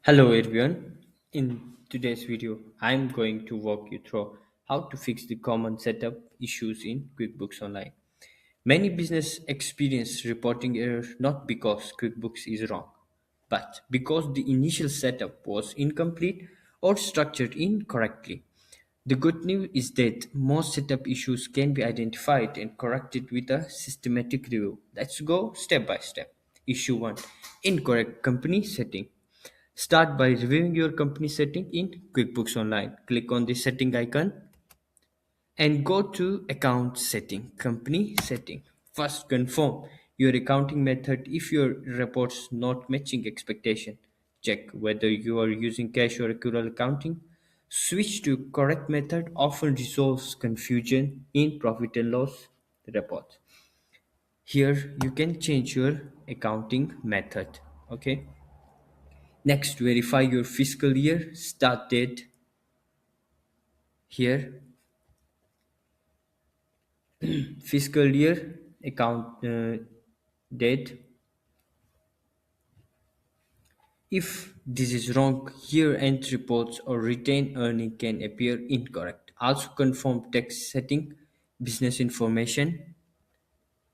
Hello everyone. In today's video, I'm going to walk you through how to fix the common setup issues in QuickBooks Online. Many business experience reporting error not because QuickBooks is wrong, but because the initial setup was incomplete or structured incorrectly. The good news is that most setup issues can be identified and corrected with a systematic review. Let's go step by step. Issue 1: Incorrect company setting. Start by reviewing your company setting in QuickBooks Online. Click on the setting icon and go to account setting, company setting. First, confirm your accounting method. If your reports not matching expectation, check whether you are using cash or accrual accounting. Switch to correct method often resolves confusion in profit and loss report. Here you can change your accounting method. Okay. Next, verify your fiscal year start date. Here, fiscal year account date. If this is wrong, year-end reports or retained earning can appear incorrect. Also confirm tax setting, business information.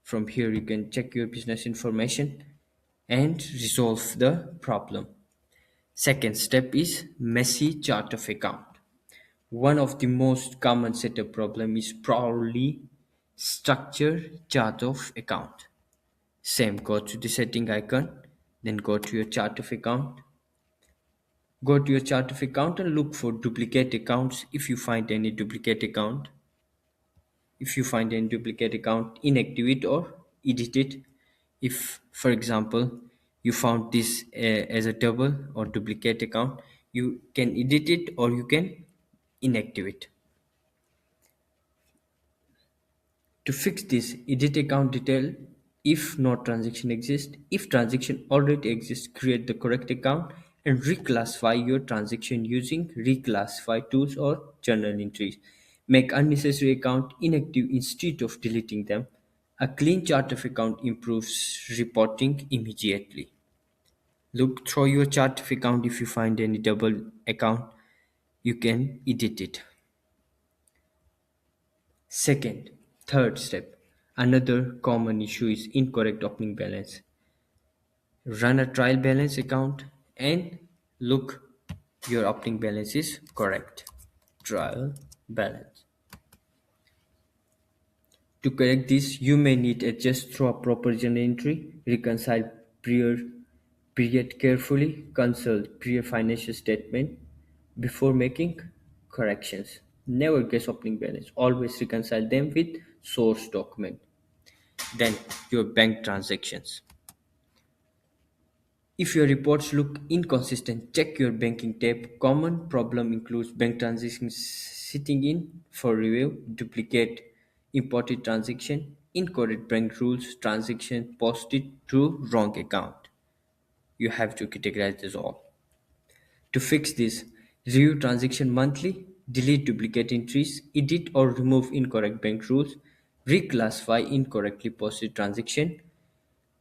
From here, you can check your business information and resolve the problem. Second step is messy chart of account. One of the most common setup problem is probably structure chart of account. Same, go to the setting icon, then go to your chart of account. Go to your chart of account and look for duplicate accounts. If you find any duplicate account, inactivate or edit it. If, for example, you found this as a double or duplicate account, you can edit it or you can inactivate. To fix this, edit account detail if no transaction exists. If transaction already exists, create the correct account and reclassify your transaction using reclassify tools or journal entries. Make unnecessary account inactive instead of deleting them. A clean chart of account improves reporting immediately. Look through your chart of account. If you find any double account, you can edit it. Second, third step. Another common issue is incorrect opening balance. Run a trial balance account and look your opening balance is correct. Trial balance. To correct this, you may need adjust through a proper journal entry, reconcile prior period carefully, consult prior financial statement before making corrections. Never guess opening balance. Always reconcile them with source document. Then your bank transactions. If your reports look inconsistent, check your banking tab. Common problem includes bank transactions sitting in for review, duplicate imported transaction, incorrect bank rules, transaction posted to wrong account. You have to categorize this all. To fix this, review transaction monthly, delete duplicate entries, edit or remove incorrect bank rules, reclassify incorrectly posted transaction.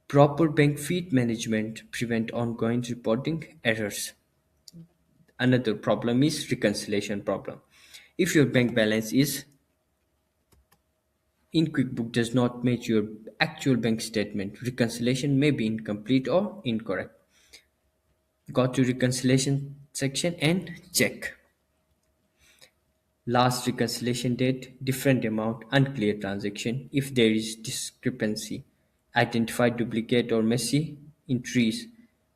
Proper bank feed management prevent ongoing reporting errors. Another problem is reconciliation problem. If your bank balance is in QuickBook does not match your actual bank statement, reconciliation may be incomplete or incorrect. Go to reconciliation section and check. Last reconciliation date, different amount, unclear transaction. If there is discrepancy, identify duplicate or messy entries.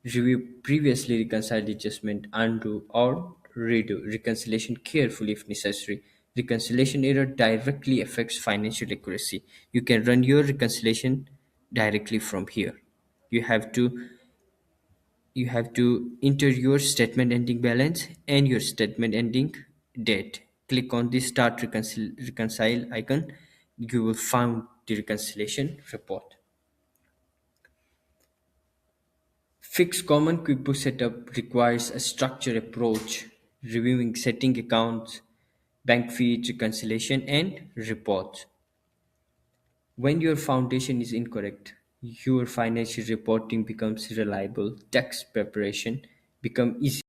Review previously reconciled adjustment, undo or redo reconciliation carefully if necessary. Reconciliation error directly affects financial accuracy. You can run your reconciliation directly from here. You have to you have to enter your statement ending balance and your statement ending date. Click on the start reconcile icon. You will find the reconciliation report. Fix common QuickBooks setup requires a structured approach, reviewing setting accounts, bank feeds, reconciliation, and reports. When your foundation is incorrect, your financial reporting becomes reliable, tax preparation become easy